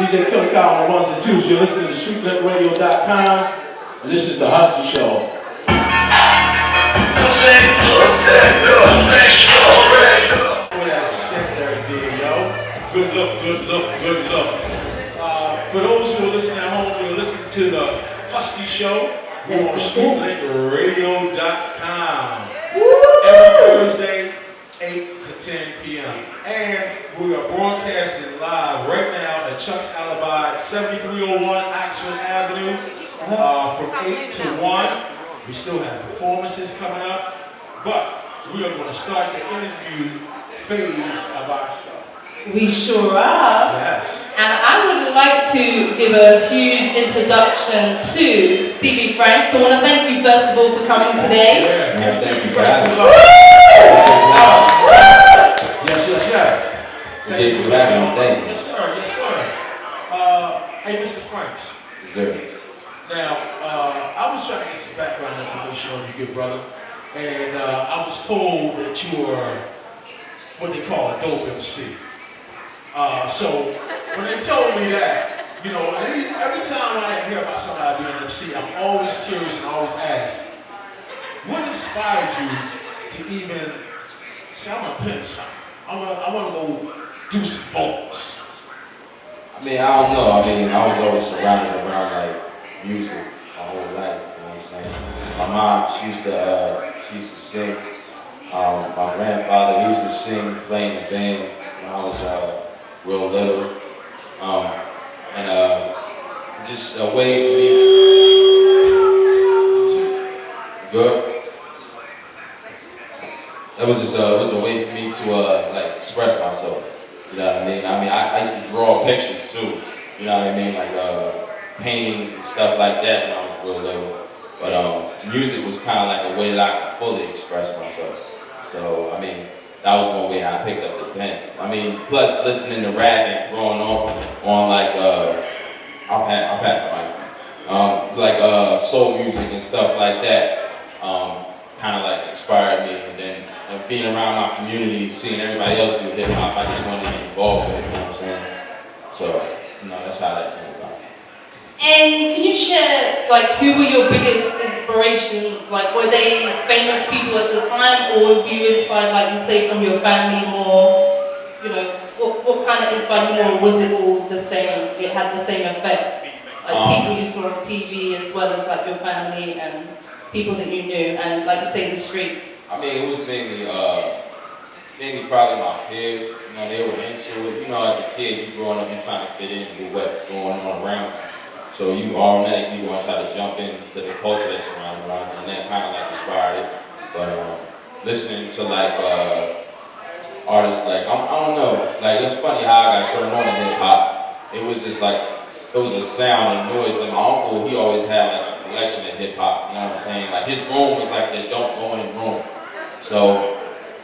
DJ Killer Cow on the ones and twos. You're listening to StreetLetRadio.com, and this is the Husky Show. For that set there, yo. Good look, good look, good look. For those who are listening at home, you're listening to the Husky Show. We're on StreetLetRadio.com. Every Thursday, 8 to 10 p.m. And we are broadcasting live right now at Chuck's Alibi at 7301 Oxford Avenue from 8 to 1. We still have performances coming up, but we are going to start the interview phase of our show. We sure are. Yes. And I would like to give a huge introduction to Stevie Franks. I want to thank you first of all for coming today. Yeah, yes, thank you for having me. Yes. Thank you for having me. Thank you. Yes, sir. Yes, sir. Hey, Mr. Franks. Yes, sir. Now, I was trying to get some background information on you, good brother, and I was told that you are what they call a dope MC. So when they told me that, you know, every time I hear about somebody being an MC, I'm always curious and always ask, what inspired you to even say, I'm gonna pen something? I want to go do some vocals. I mean, I don't know. I mean, I was always surrounded around like music my whole life. You know what I'm saying? My mom, she used to sing. My grandfather, he used to sing, play in the band when I was real little. Just a way for me to good. It was a way for me to like express myself. You know what I mean? I used to draw pictures too. You know what I mean? Like paintings and stuff like that when I was real little. But music was kind of like a way that I could fully express myself. So I mean, that was one way I picked up the pen. I mean, plus listening to rap and growing up on like I'll pass the mic. Like soul music and stuff like that. Kind of like inspired me, and then being around my community, seeing everybody else do hip hop, I just wanted to get involved with it. You know what I'm saying? So that's how that came about. And can you share, like, who were your biggest inspirations? Like, were they famous people at the time, or were you inspired, like you say, from your family more? You know, what kind of inspired you more, or was it all the same? It had the same effect? Like, people you saw on TV, as well as, like, your family and people that you knew, and, like you say, the streets? I mean, it was mainly probably my peers. You know, they were into it. You know, as a kid, you growing up, you're trying to fit in with what's going on around. So you automatically want to try to jump into the culture that's around, and that kind of like inspired it. But listening to like artists like, I don't know, like it's funny how I got turned on to hip hop. It was just like, it was a sound and noise. Like my uncle, he always had like a collection of hip hop, you know what I'm saying? Like his room was like the don't go in room. So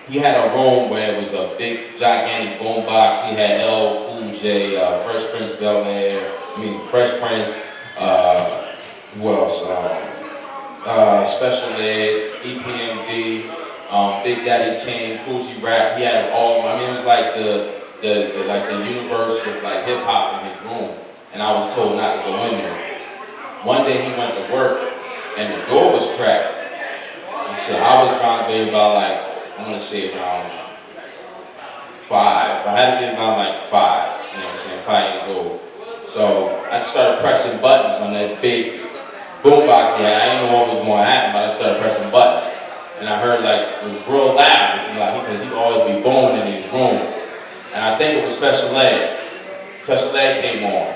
he had a room where it was a big, gigantic boom box. He had L, Cool J, Fresh Prince Fresh Prince, who else? Special Ed, EPMD, Big Daddy Kane, Coogee Rap. He had all. I mean, it was like the universe of like hip hop in his room, and I was told not to go in there. One day he went to work, and the door was cracked. And so I was probably about like, I'm gonna say around 5. I had to be about like 5. You know what I'm saying? 5 years old. So I started pressing buttons on that big boombox here. I didn't know what was going to happen, but I started pressing buttons. And I heard like, it was real loud, because he would always be booming in his room. And I think it was Special Ed. Special Ed came on.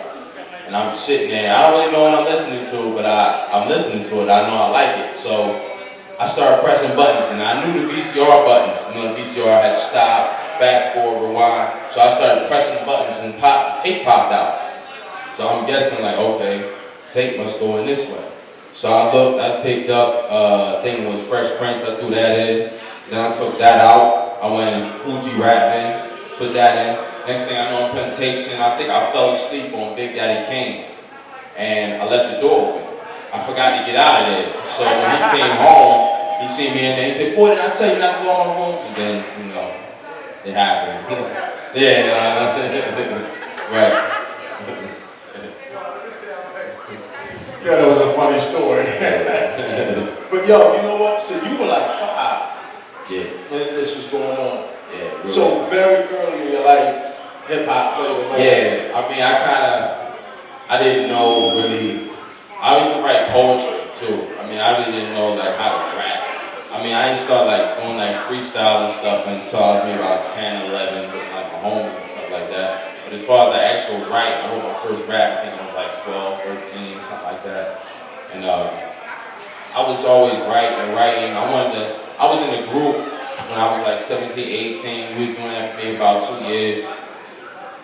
And I'm sitting there. I don't really know what I'm listening to, but I'm listening to it. I know I like it. So I started pressing buttons, and I knew the VCR buttons. You know, the VCR had stop, fast forward, rewind. So I started pressing buttons, and the tape popped out. So I'm guessing like, okay, tape must go in this way. So I looked, I picked up, I think it was Fresh Prince, I threw that in. Then I took that out. I went in Coogee Rap in, put that in. Next thing I know, I'm putting tapes in. I think I fell asleep on Big Daddy Kane. And I left the door open. I forgot to get out of there. So when he came home, he seen me in there. He said, boy, did I tell you not to go in my room? And then, you know, it happened. Yeah, right. story. But yo, you know what? So you were like 5 Yeah. when this was going on. Yeah. Really. So very early in your life, hip hop played a role. Yeah. I mean, I didn't know really. I used to write poetry too. I mean, I really didn't know like how to rap. I mean, I used to start like doing like freestyle and stuff until I was maybe about 10, 11 with like my homies and stuff like that. But as far as the actual write, I wrote my first rap, I think I was like 12, 13, something like that. And I was always writing. I was in a group when I was like 17, 18. We was doing that for maybe about 2 years.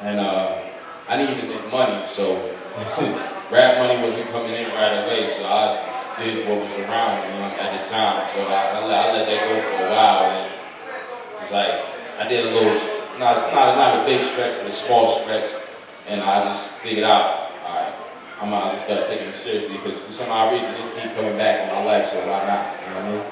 And I needed to make money, so rap money wasn't coming in right away. So I did what was around me at the time. So I let that go for a while. And it was like, I did a little, no, it's not a big stretch, but a small stretch. And I just figured out, all right, I'm out, just gotta take it seriously because for some odd reason this keep coming back in my life, so why not? You know what I mean?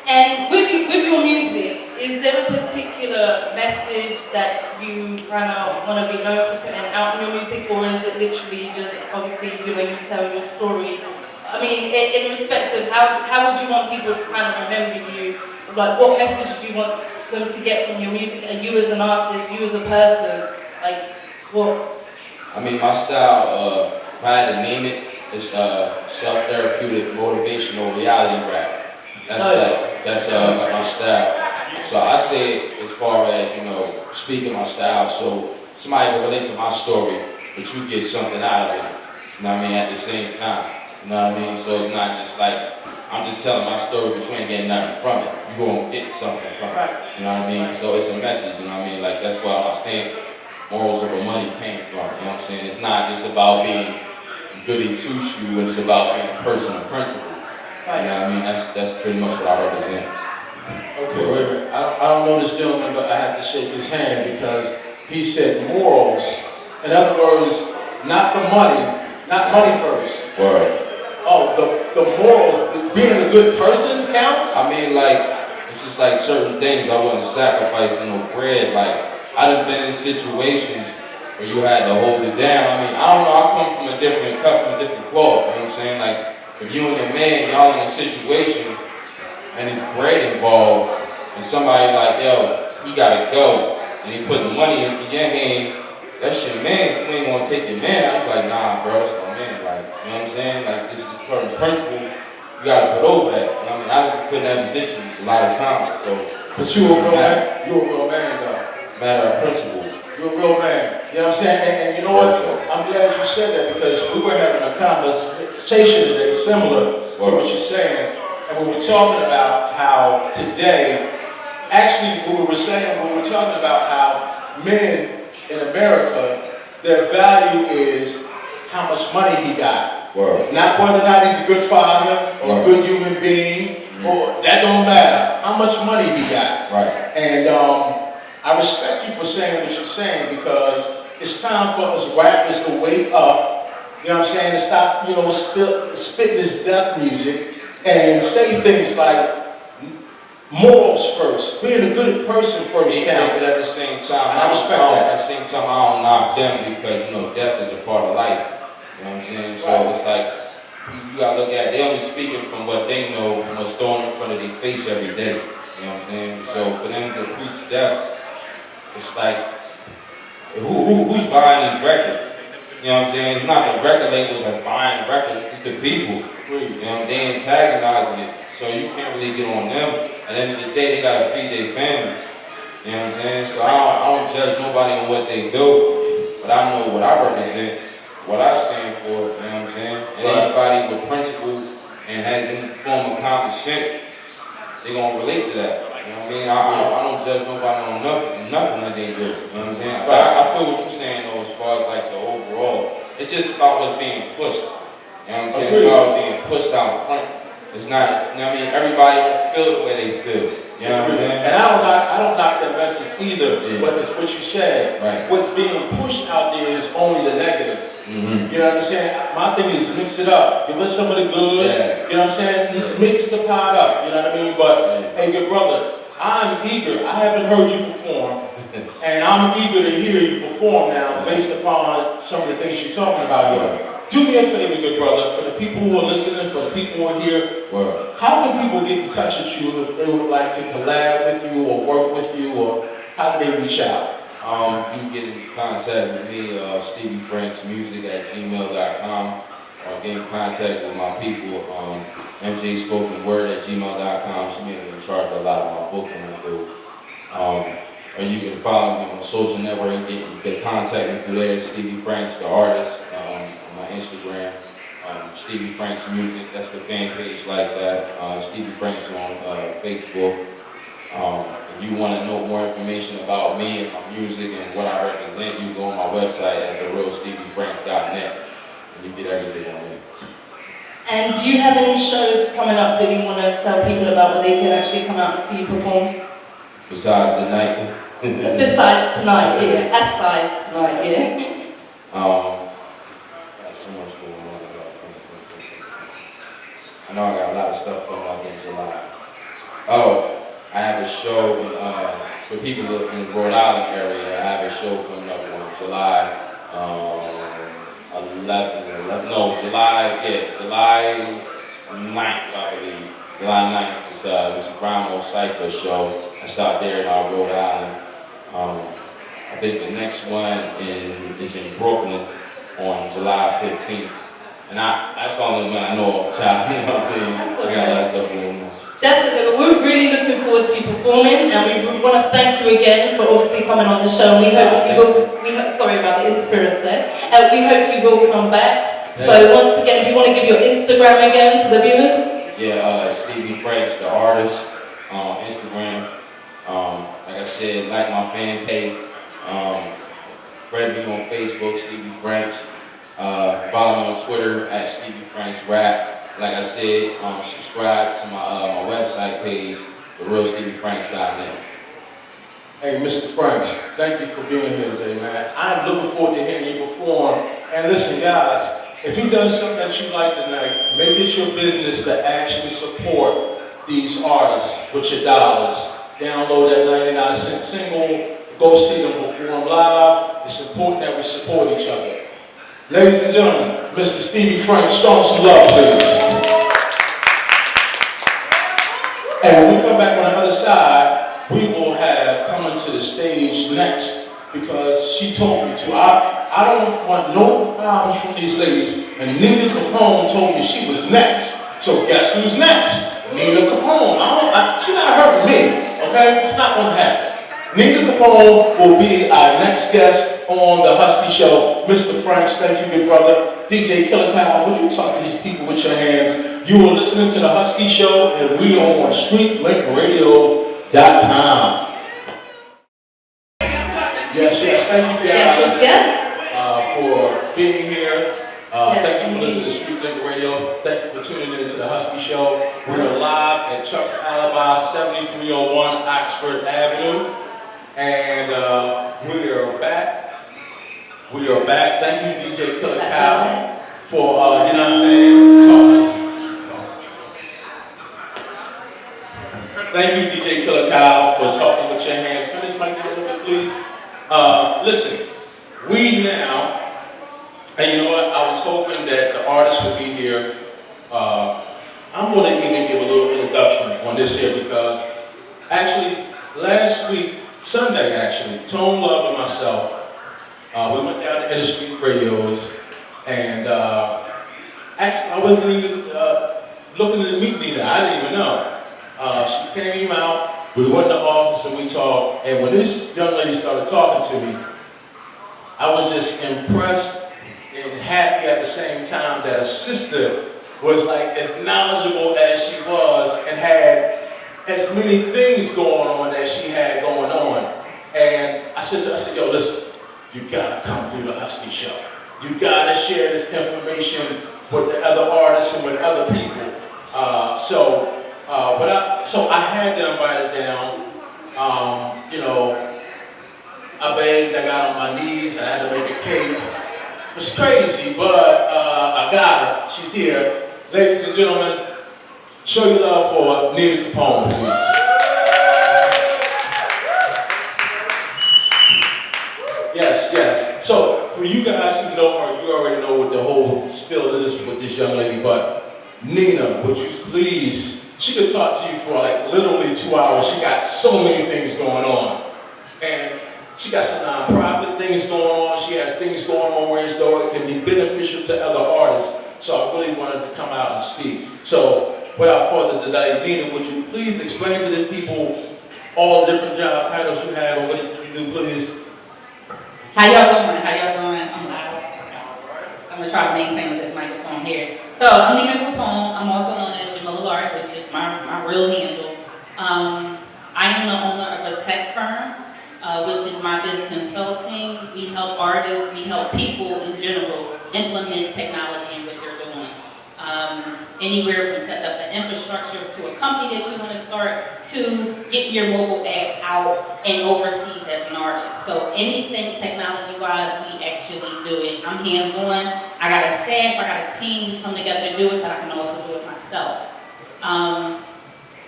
And with your music, is there a particular message that you kind of want to be known for putting out in your music, or is it literally just, obviously, you tell your story? I mean, in respects of how would you want people to kind of remember you? Like, what message do you want them to get from your music, and you as an artist, you as a person? Like, what? I mean, my style, if I had to name it, it's self-therapeutic, motivational reality rap. That's like my style. So I say it as far as, speaking my style, so somebody can relate to my story, but you get something out of it, you know what I mean, at the same time, you know what I mean? So it's not just like, I'm just telling my story, but you ain't getting nothing from it. You gonna get something from it, you know what I mean? So it's a message, you know what I mean? Like, that's where I stand. Morals of where money came from, you know what I'm saying? It's not just about being goody two-shoe, it's about being a person of principle. You know what I mean? That's pretty much what I represent. Okay, wait a minute. I don't know this gentleman, but I have to shake his hand because he said morals. In other words, not the money, not money first. Word. Oh, the morals, being a good person counts? I mean, like, it's just like certain things I wouldn't sacrifice for no bread. Like, I done been in situations where you had to hold it down. I mean, I don't know, I come from a different cloth, you know what I'm saying? Like, if you and your man, y'all in a situation and there's bread involved, and somebody like, yo, he gotta go, and he put the money in your hand, that's your man. You ain't gonna take your man out. Like, nah, bro, that's my man. Like, you know what I'm saying? Like, this is certain principle you gotta put over that. You know what I mean? I've been put in that position a lot of times. So, but you a real man. You a real man, though. Matter of principle. You're a real man. You know what I'm saying? And you know what? I'm glad you said that because we were having a conversation today similar to what you're saying. And we were talking about how today, actually what we were saying, we were talking about how men in America, their value is how much money he got. Word. Not whether or not he's a good father or a good human being, or that don't matter. How much money he got. Right. And I respect you for saying what you're saying because it's time for us rappers to wake up, you know what I'm saying, and stop, spitting this death music and say things like morals first, being a good person first counts. But at the same time, I respect that. At the same time, I don't knock them because, death is a part of life. You know what I'm saying? So right. It's like, you gotta look at it. They only speaking from what they know and what's thrown in front of their face every day. You know what I'm saying? So for them to preach death, it's like, who's buying these records? You know what I'm saying? It's not the record labels that's buying the records, it's the people. You know, they antagonizing it, so you can't really get on them. At the end of the day, they gotta feed their families. You know what I'm saying? So I don't judge nobody on what they do, but I know what I represent, what I stand for, you know what I'm saying? And anybody with principle and has any form of common sense, they gonna relate to that. You know what I mean? I don't judge nobody on nothing that they do. You know what I'm saying? But I feel what you're saying though, as far as like the overall. It's just about what's being pushed. You know what I'm saying? It's about being pushed out front. It's not, you know what I mean? Everybody don't feel the way they feel. You know what I'm saying? And I don't knock that message either, but it's what you said. Right. What's being pushed out there is only the negative. Mm-hmm. You know what I'm saying? My thing is mix it up. Give us some of the good. Yeah. You know what I'm saying? Yeah. Mix the pot up. You know what I mean? But hey, good brother, I'm eager. I haven't heard you perform, and I'm eager to hear you perform now, based upon some of the things you're talking about here. do me a favor, good brother, for the people who are listening, for the people who are here, how can people get in touch with you if they would like to collab with you or work with you, or how do they reach out? You can get in contact with me, StevieFranksMusic@gmail.com, or get in contact with my people, mjspokenword@gmail.com. She may be in charge of a lot of my booking I do. Or you can follow me on social network and get contact me through there, Stevie Franks, the artist, on my Instagram. Stevie Franks Music, that's the fan page like that. Stevie Franks on Facebook. If you want to know more information about me and my music and what I represent, you go on my website at therealsteviefranks.net and you get everything on there. And do you have any shows coming up that you want to tell people about where they can actually come out and see you perform? Besides the night. Besides tonight, yeah. Asides tonight, yeah. Got so much going on. I know I got a lot of stuff coming up in July. Oh, I have a show for people in the Rhode Island area. I have a show coming up on July 9th, I believe. July 9th. It's a Brown Cypher show. That's out there in Rhode Island. I think the next one is in Brooklyn on July 15th. And that's the only one I know of. You know what I mean? I got a lot of stuff going on. That's okay, but we're really looking forward to you performing, and we want to thank you again for obviously coming on the show. We hope you will. Sorry about the interference there. We hope you will come back. So once again, if you want to give your Instagram again to the viewers. Yeah, Stevie Franks, the artist, Instagram. Like I said, like my fan page. Friend me on Facebook, Stevie Franks. Follow me on Twitter at Stevie Franks Rap. Like I said, subscribe to my website page, therealsteviefranks.net. Hey, Mr. Franks, thank you for being here today, man. I'm looking forward to hearing you perform. And listen, guys, if he does something that you like tonight, make it your business to actually support these artists with your dollars. Download that 99-cent single, go see them perform live. It's important that we support each other. Ladies and gentlemen, Mr. Stevie Franks, show him some love, please. And when we come back on the other side, we will have coming to the stage next, because she told me to. I don't want no problems from these ladies, and Nina Capone told me she was next. So guess who's next? Nina Capone. She's not hurting me, okay? It's not going to happen. Nina Capone will be our next guest on the Husky Show. Mr. Franks, thank you, good brother. DJ Killer Kyle, would you talk to these people with your hands? You are listening to the Husky Show, and we are on StreetLinkRadio.com. Yes, thank you, guys. Yes. For being here. Yes, thank you for listening to Street Link Radio. Thank you for tuning in to the Husky Show. We are live at Chuck's Alibi, 7301 Oxford Avenue. And we are back. Thank you, DJ Killer Kyle, for, you know what I'm saying, talking. Thank you, DJ Killer Kyle, for talking with your hands. Turn this mic down a little bit, please. Listen, we now, and you know what, I was hoping that the artists would be here. I'm going to even give a little introduction on this here, because actually, last week, Sunday actually, Tone Love and myself, we went down to Inner Street Radios, and actually I wasn't even looking to meet Nina. I didn't even know. She came out, we went to the office and we talked, and when this young lady started talking to me, I was just impressed and happy at the same time that her sister was like as knowledgeable as she was and had as many things going on that she had going on. And I said, yo, listen, you gotta come through the Husky Show. You gotta share this information with the other artists and with other people. So I had to invite her down. You know, I begged, I got on my knees, I had to make a cake. It was crazy, but I got her. She's here. Ladies and gentlemen, show your love for Nina Capone, please. Yes. So, for you guys who know her, you already know what the whole spill this with this young lady, but Nina, would you please, she could talk to you for like literally 2 hours. She got so many things going on. And she got some nonprofit things going on. She has things going on where so it can be beneficial to other artists. So I really wanted to come out and speak. So without further delay, Nina, would you please explain to the people all the different job titles you have and what you do, please? How y'all doing? How y'all doing? I'm loud. I'm gonna try to maintain with this microphone here. So I'm Nina Capone. I'm also known as Jamila Lard, which is my real handle. I am the owner of a tech firm, which is my biz consulting. We help artists, we help people in general implement technology in what they're doing. Anywhere from setting up an infrastructure to a company that you want to start to getting your mobile app out and overseas as an artist. So anything technology-wise, we actually do it. I'm hands-on. I got a staff, I got a team. We come together to do it, but I can also do it myself.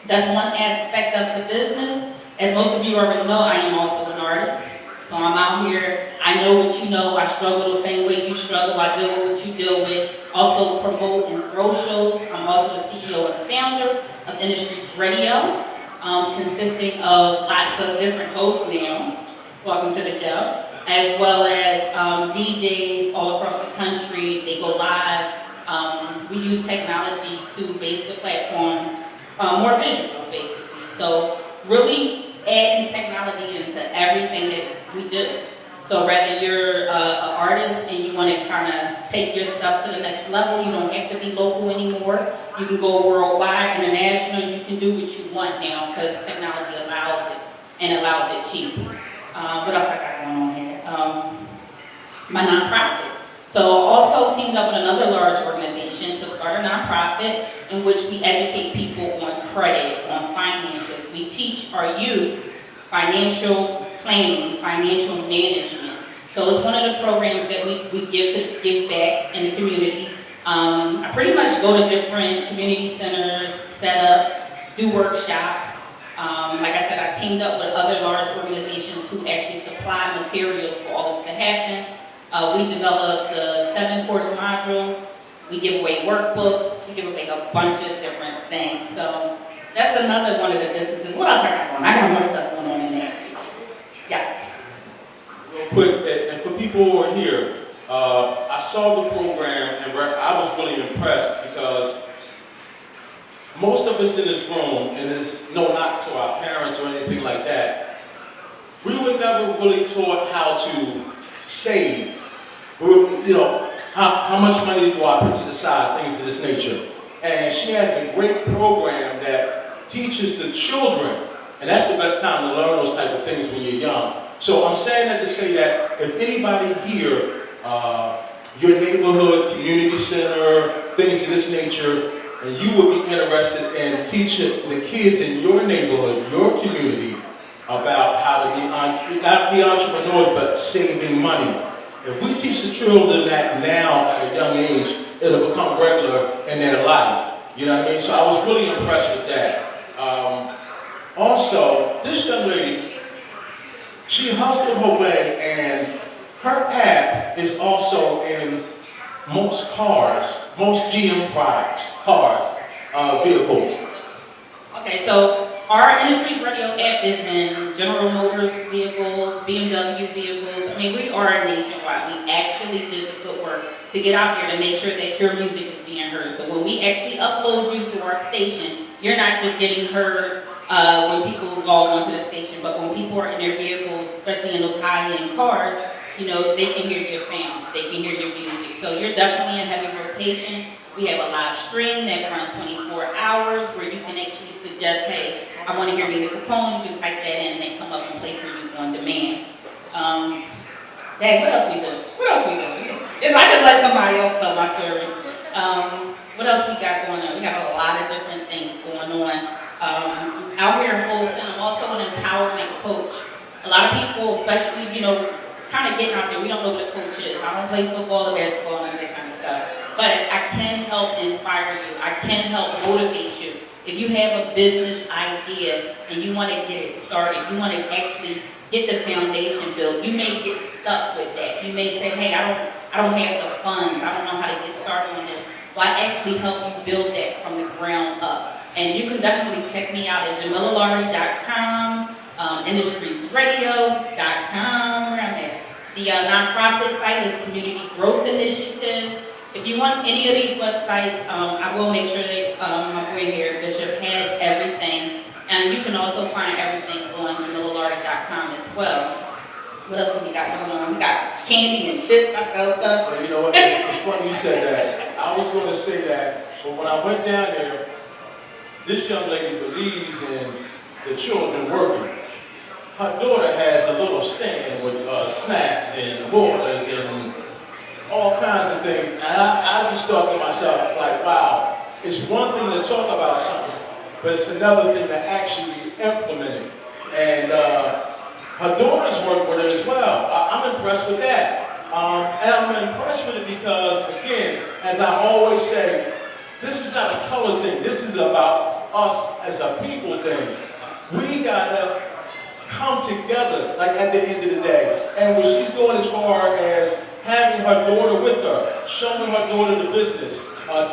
That's one aspect of the business. As most of you already know, I am also an artist. So I'm out here, I know what you know, I struggle the same way you struggle, I deal with what you deal with. Also promote and throw shows. I'm also the CEO and founder of Industries Radio, consisting of lots of different hosts now, welcome to the show, as well as DJs all across the country. They go live. We use technology to base the platform more visual, basically. So really adding technology into everything that we do. So whether you're an artist and you want to kind of take your stuff to the next level, you don't have to be local anymore. You can go worldwide, international. You can do what you want now because technology allows it and allows it cheap. What else I got going on here? My nonprofit. So also teamed up with another large organization to start a nonprofit in which we educate people on credit, on finances. We teach our youth financial planning, financial management. So it's one of the programs that we give back in the community. I pretty much go to different community centers, set up, do workshops. Like I said, I teamed up with other large organizations who actually supply materials for all this to happen. We developed the 7-course module. We give away workbooks. We give away a bunch of different things. So that's another one of the businesses. What else I got going on? I got more stuff going on in there. Yes. Real quick, and for people who are here, I saw the program and I was really impressed because most of us in this room, and it's no knock to our parents or anything like that, we were never really taught how to save. You know, how much money do I put to the side, things of this nature. And she has a great program that teaches the children, and that's the best time to learn those type of things when you're young. So I'm saying that to say that if anybody here, your neighborhood, community center, things of this nature, and you would be interested in teaching the kids in your neighborhood, your community, about how to be, not be entrepreneurs, but saving money. If we teach the children that now at a young age, it'll become regular in their life. You know what I mean? So I was really impressed with that. Also, this young lady, she hustled her way, and her app is also in most cars, most GM products, cars, vehicles. Okay, so our Industries Radio app is in General Motors vehicles, BMW vehicles. I mean, we are nationwide. We actually did the footwork to get out here to make sure that your music is being heard. So when we actually upload you to our station, you're not just getting heard when people log onto the station, but when people are in their vehicles, especially in those high-end cars, you know, they can hear your sounds, they can hear your music. So you're definitely in heavy rotation. We have a live stream that runs 24 hours where you can actually suggest, hey, I want to hear Nina Capone. You can type that in and they come up and play for you on demand. Dang, what else we do? What else we do? I just let somebody else tell my story. What else we got going on? We got a lot of different things going on. Out here hosting, I'm also an empowerment coach. A lot of people, especially, you know, kind of getting out there, we don't know what a coach is. I don't play football or basketball and that kind of stuff. But I can help inspire you. I can help motivate you. If you have a business idea and you want to get it started, you want to actually get the foundation built, you may get stuck with that. You may say, hey, I I don't have the funds, I don't know how to get started on this. Well, I actually help you build that from the ground up. And you can definitely check me out at JamilaLaurie.com, industriesradio.com, where I'm at. The nonprofit site is Community Growth Initiative. If you want any of these websites, I will make sure that my boy here, Bishop, has everything. And you can also find everything on JamilaLaurie.com as well. What else have we got going on? We got candy and chips, I sell stuff. Well, you know what, it's funny you said that. I was going to say that, but when I went down there, this young lady believes in the children working. Her daughter has a little stand with snacks and waters and all kinds of things. And I just thought to myself, like, wow, it's one thing to talk about something, but it's another thing to actually implement it. And her daughters work with her as well. I'm impressed with that. And I'm impressed with it because, again, as I always say, this is not a color thing. This is about us as a people thing. We gotta come together, like at the end of the day. And what she's doing as far as having her daughter with her, showing her daughter the business,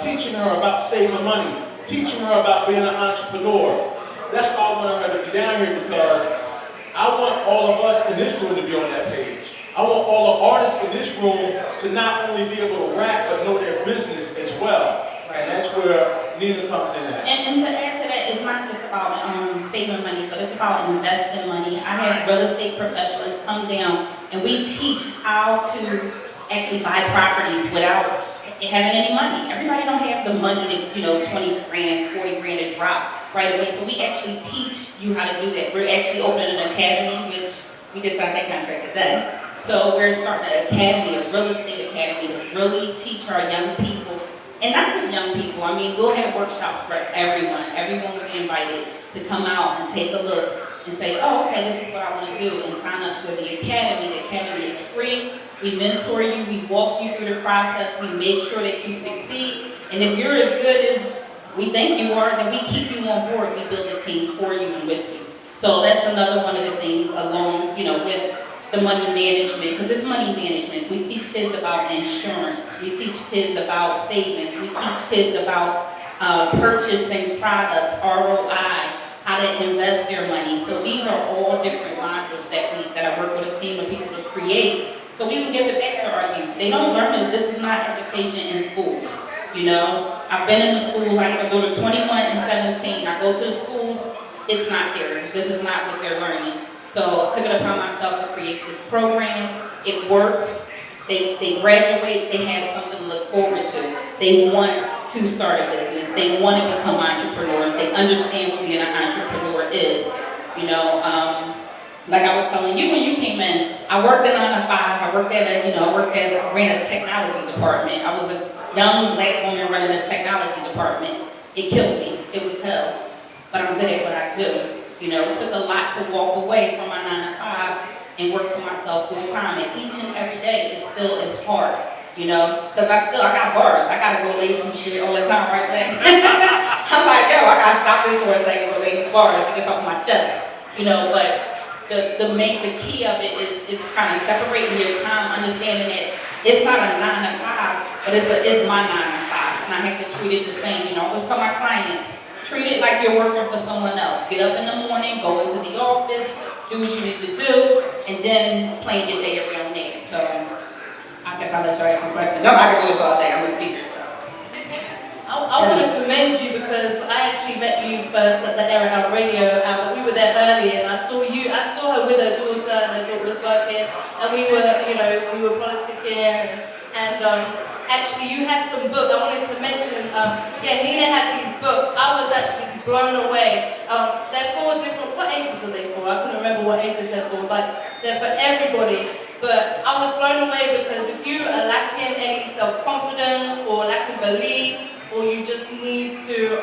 teaching her about saving money, teaching her about being an entrepreneur. That's why I wanted her to be down here, because I want all of us in this room to be on that page. I want all the artists in this room to not only be able to rap, but know their business as well. And that's where Nina comes in at. And to add to that, it's not just about saving money, but it's about investing money. I have real estate professionals come down, and we teach how to actually buy properties without having any money. Everybody don't have the money to, 20 grand, 40 grand to drop right away. So we actually teach you how to do that. We're actually opening an academy, which we just signed that contract today. So we're starting an academy, a real estate academy, to really teach our young people, and not just young people. I mean, we'll have workshops for everyone. Everyone will be invited to come out and take a look and say, oh, okay, this is what I want to do, and sign up for the academy. The academy is free. We mentor you. We walk you through the process. We make sure that you succeed. And if you're as good as we think you are, then we keep you on board. We build a team for you and with you. So that's another one of the things along, with the money management, because it's money management. We teach kids about insurance. We teach kids about savings. We teach kids about purchasing products, ROI, how to invest their money. So these are all different modules that I work with a team of people to create, so we can give it back to our youth. They don't learn it. This is not education in schools. I've been in the schools. I go to 21 and 17. I go to the schools. It's not there. This is not what they're learning. So I took it upon myself to create this program. It works. They graduate. They have something to look forward to. They want to start a business. They want to become entrepreneurs. They understand what being an entrepreneur is. Like I was telling you when you came in, I worked at 9 to 5. I ran a technology department. I was a young black woman running a technology department. It killed me. It was hell. But I'm good at what I do. It took a lot to walk away from my 9 to 5 and work for myself full time. And each and every day is hard, because I got bars. I gotta go lay some shit all the time right there. I'm like, yo, I gotta stop this for a second, go lay these bars, get this off my chest, but the key of it is kind of separating your time, understanding that it's not a 9 to 5, but it's my 9 to 5, and I have to treat it the same. I always tell my clients, treat it like you're working for someone else. Get up in the morning, go into the office, do what you need to do, and then plan your day around there. So I guess I'll let y'all ask some questions. Y'all, I can do this all day. I'm a speaker. So. I want to commend you because I actually met you first at the Era Radio. We were there early, and I saw her with her daughter, and her daughter was working, and we were politicking, and actually you had some book. I wanted to mention, Nina had these books. I was actually blown away. They're for different, what ages are they for? I couldn't remember what ages they're for, but they're for everybody. But I was blown away because if you are lacking any self-confidence or lacking belief, or you just need to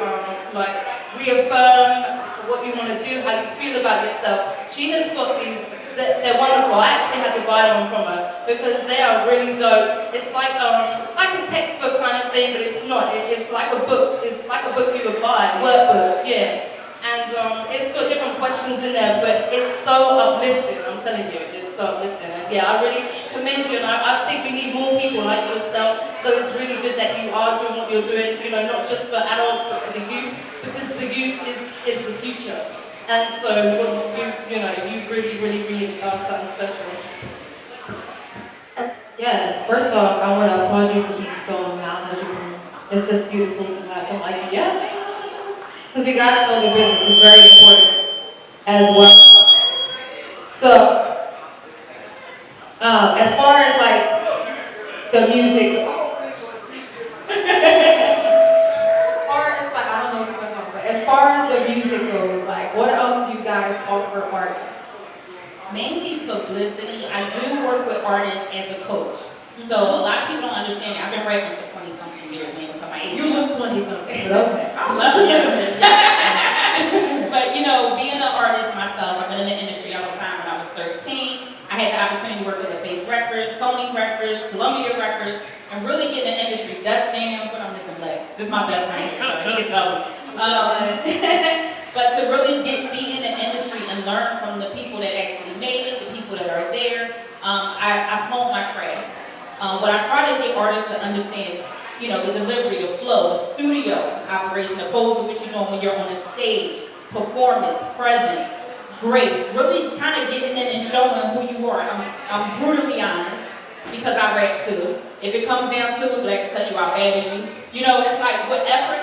reaffirm what you want to do, how you feel about yourself. She has got these, they're wonderful. I actually had to buy them from her because they are really dope. It's like a textbook kind of thing, but it's not. It's like a book. It's like a book you would buy, a workbook, yeah. And it's got different questions in there, but it's so uplifting, I'm telling you. It's so uplifting. And I really commend you, and I think we need more people like So it's really good that you are doing what you're doing, you know, not just for adults, but for the youth, because the youth is the future. And so you know, you really are something special. Yes, first off, I want to applaud you for being so knowledgeable. It's just beautiful to watch. I'm like, yeah. Because you got to know the business. It's very important as well. So, as far as like the music, as far as like, I don't know what's going on, but as far as the music goes, like, what else do you guys offer artists? Mainly publicity. I do work with artists as a coach. So a lot of people don't understand it. I've been rapping for 20-something years, man, until my age. You look 20-something, but okay. I love it. But you know, being an artist myself, I've been in the industry. I was signed when I was 13. I had the opportunity to work with Face Records, Sony Records, Columbia Records, and really get in the industry. Def Jam, but I'm missing leg. This is my best friend here, so he can tell me. But to really be in the industry and learn from the people that actually made it, the people that are there, I've honed my craft. What I try to get artists to understand, you know, the delivery, the flow, the studio operation, opposed to what you're doing when you're on a stage, performance, presence, grace, really kind of getting in and showing who you are. I'm brutally honest, because I rap too. If it comes down to it, like I tell you, I'll add you. You know, it's like whatever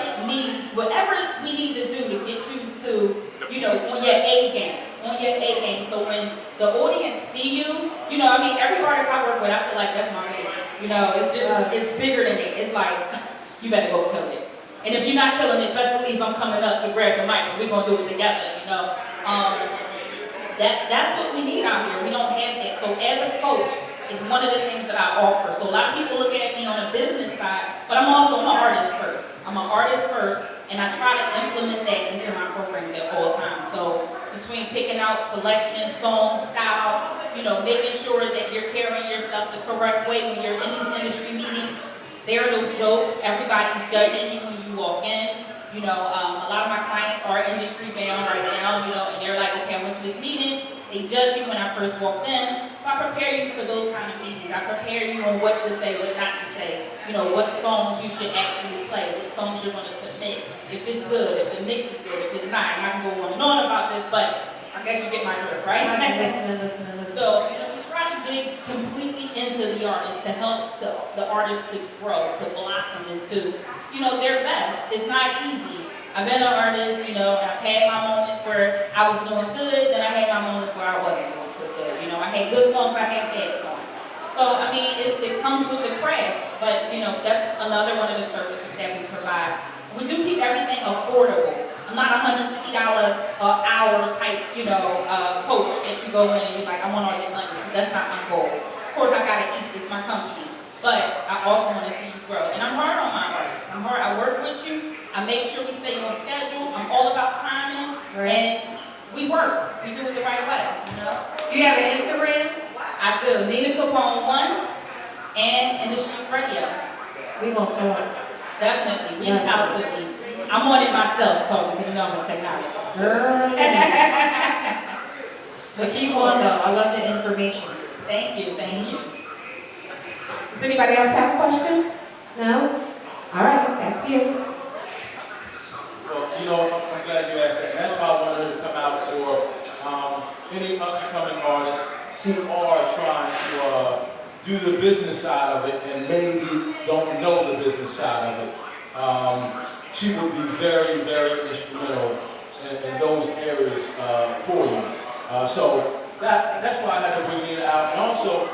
we need to do to get you to, you know, on your A game. So when the audience see you, you know, I mean, every artist I work with, I feel like that's my man. You know, it's just, it's bigger than it. It's like, you better go kill it. And if you're not killing it, best believe I'm coming up to grab the mic and we're going to do it together, you know. That's what we need out here. We don't have that. So as a coach, it's one of the things that I offer. So a lot of people look at me on a business side, but I'm also an artist first. I'm an artist first, and I try to implement that into my programs at all times. So between picking out selection, song, style, you know, making sure that you're carrying yourself the correct way when you're in these industry meetings. They're no joke. Everybody's judging you when you walk in. You know, a lot of my clients are industry bound right now, you know, and they're like, okay, I went to this meeting. They judge me when I first walked in. So I prepare you for those kind of meetings. I prepare you on what to say, what not to say. You know, what songs you should actually play, what songs you're going to submit. If it's good, if the mix is good, if it's not. And I can go on and on about this, but I guess you get my drift, right? Listen. So, you know, we try to dig completely into the artist to help the artist to grow, to blossom into, you know, their best. It's not easy. I've been an artist, you know, I've had my moments where I was doing good, then I had my moments where I wasn't doing so good. You know, I had good songs, I had bad songs. So, I mean, it comes with the craft, but, you know, that's another one of the services that we provide. We do keep everything affordable. I'm not a $150 an hour type, you know, coach that you go in and you're like, I want all your money. That's not my goal. Of course, I gotta eat. It's my company. But I also want to see you grow. And I'm hard on my artists. I'm hard. I work with you. I make sure we stay on schedule. I'm all about timing. Right. And we work. We do it the right way, you know? Do you have an Instagram? I do. Nina Capone 1 and Industries Radio. We gonna talk. Definitely. Reach out to me. I'm on it myself, talking because you know I'm a technologist. Girl. But keep on though. I love the information. Thank you. Does anybody else have a question? No? All right, back to you. Well, you know, I'm glad you asked that. That's why I wanted her to come out for any up-and-coming artists who are trying to do the business side of it and maybe don't know the business side of it. She will be very, very instrumental in those areas for you. So that's why I had to bring it out. And also,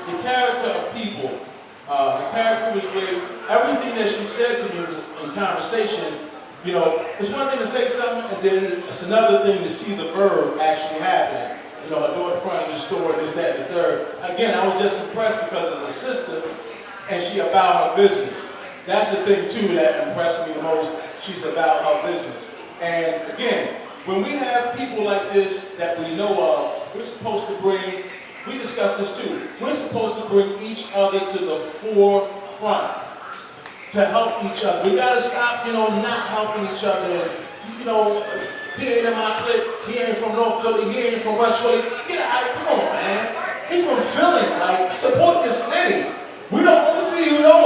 the character of people, the character was great. Everything that she said to me in conversation, you know, it's one thing to say something, and then it's another thing to see the verb actually happening. You know, her daughter crying in the store, this, that, and the third. Again, I was just impressed because as a sister, and she about her business. That's the thing, too, that impressed me the most. She's about her business. And again, when we have people like this that we know of, we're supposed to bring, we discussed this too, we're supposed to bring each other to the forefront to help each other. We gotta stop, you know, not helping each other. You know, he ain't in my clique, he ain't from North Philly, he ain't from West Philly. Get out of here, come on, man. He's from Philly, like, support the city. We don't want to see you, we don't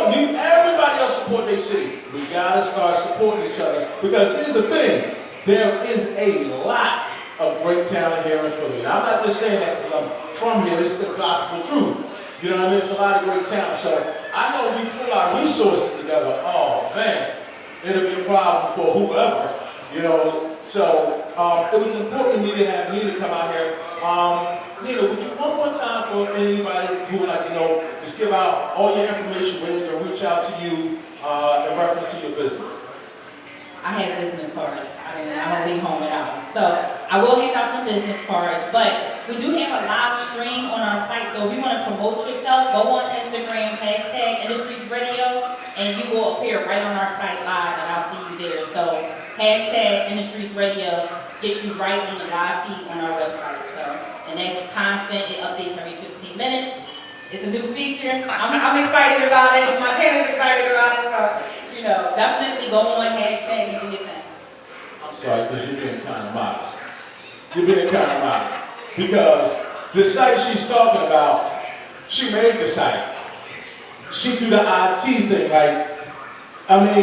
Because here's the thing, there is a lot of great talent here in Philly. I'm not just saying that because I'm from here, it's the gospel truth. You know what I mean? It's a lot of great talent. So I know we put our resources together, oh man, it'll be a problem for whoever, you know. So it was important to have Nina come out here. Nina, would you one more time for anybody who would like, just give out all your information where they can reach out to you in reference to your business? I have business cards. I don't leave home without them. So I will hand out some business cards, but we do have a live stream on our site. So if you want to promote yourself, go on Instagram, #Industries Radio, and you will appear right on our site live, and I'll see you there. So #Industries Radio gets you right on the live feed on our website. So, and that's constant. It updates every 15 minutes. It's a new feature. I'm excited about it. My tenant's excited about it. So, definitely go on #and do your thing. I'm sorry, because you're being kind of modest. You're being kind of modest. Because the site she's talking about, she made the site. She do the IT thing,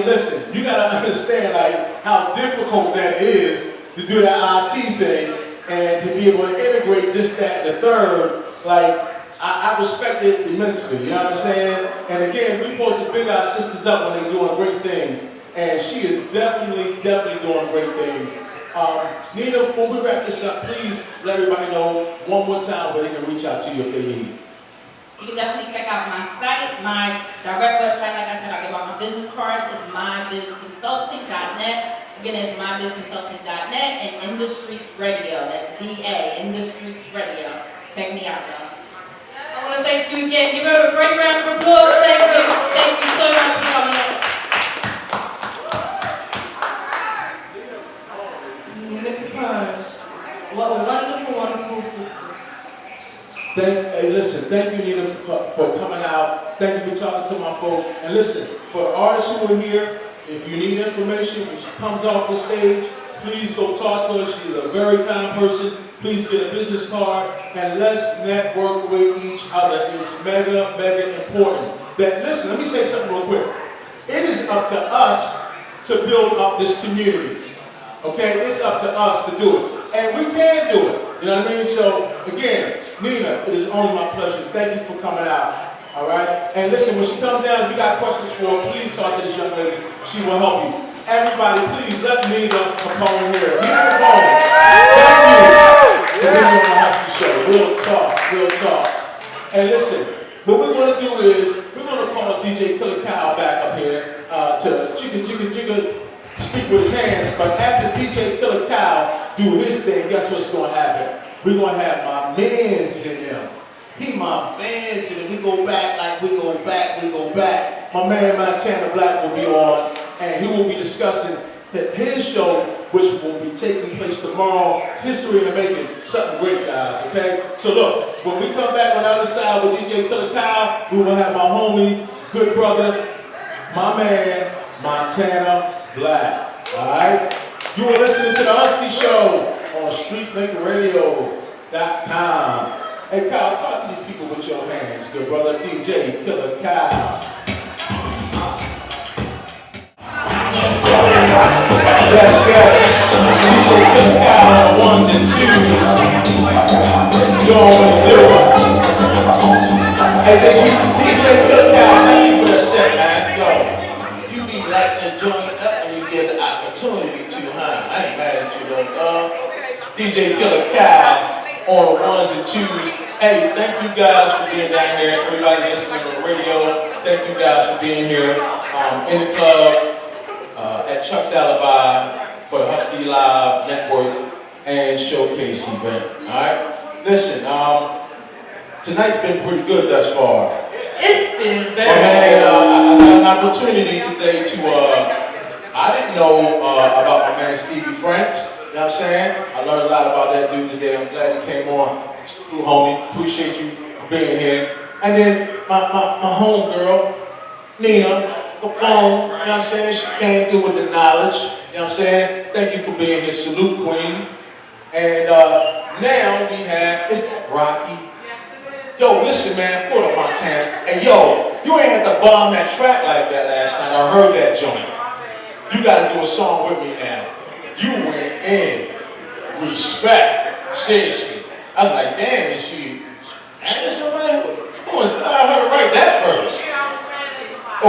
listen, you gotta understand, how difficult that is to do the IT thing and to be able to integrate this, that, and the third. I respect it immensely, you know what I'm saying? And again, we're supposed to big our sisters up when they're doing great things. And she is definitely doing great things. Nina, before we wrap this up, please let everybody know one more time where they can reach out to you if they need. You can definitely check out my site, my direct website. Like I said, I give out my business cards. It's mybusinessconsulting.net. Again, it's mybusinessconsulting.net and Industries Radio. That's DA, Industries Radio. Check me out, y'all. I want to thank you again. Give her a great round of applause. Thank you. Thank you so much for coming up. Capone. What a wonderful, wonderful sister. Thank you, Nina, for coming out. Thank you for talking to my folks. And listen, for the artists who are here, if you need information, when she comes off the stage, please go talk to her. She's a very kind person. Please get a business card and let's network with each other. It's mega important. Listen, let me say something real quick. It is up to us to build up this community. Okay, it's up to us to do it. And we can do it. You know what I mean? So again, Nina, it is only my pleasure. Thank you for coming out. All right? And listen, when she comes down, if you got questions for her, please talk to this young lady. She will help you. Everybody, please let Nina Capone here. Nina Capone. Thank you. For being on the Husky Show. Real talk. And listen, what we're going to do is, we're going to call DJ Killer Cow back up here to jigga, speak with his hands. But after DJ Killer Cow do his thing, guess what's going to happen? We're going to have my mans in them. He my mans in it. We go back. My man Montana Black will be on, and he will be discussing his show, which will be taking place tomorrow. History in the making. Something great, guys, okay? So look, when we come back on the other side with DJ Killer Cow, we will have my homie, good brother, my man, Montana Black, all right? You are listening to the Husky Show on StreetMakerRadio.com. Hey, Kyle, talk to these people with your hands. Good brother, DJ Killer Cow. Yes. DJ Killer Cow on the ones and twos. Doing what it's doing. Hey, DJ Killer Cow, thank you for the set, man. Yo, you be lighting the joint up and you get the opportunity to, huh? I ain't mad at you, though, DJ Killer Cow on the ones and twos. Hey, thank you guys for being down here. Everybody listening on the radio, thank you guys for being here in the club at Chuck's Alibi for the Husky Live Network and Showcase event. All right? Listen, tonight's been pretty good thus far. It's been very good. Man, I had an opportunity today to, I didn't know about my man Stevie Franks. You know what I'm saying? I learned a lot about that dude today. I'm glad he came on. Cool, homie. Appreciate you for being here. And then my homegirl, Nina Capone, you know what I'm saying? She came through with the knowledge. You know what I'm saying? Thank you for being here. Salute, Queen. And now we have, is that Rocky? Yo, listen, man, pull up Montana. And yo, you ain't had to bomb that track like that last night. I heard that joint. you got to do a song with me now. You went in. Respect. Seriously. I was like, damn, is she angry somebody? Who was allowed her to write that verse? I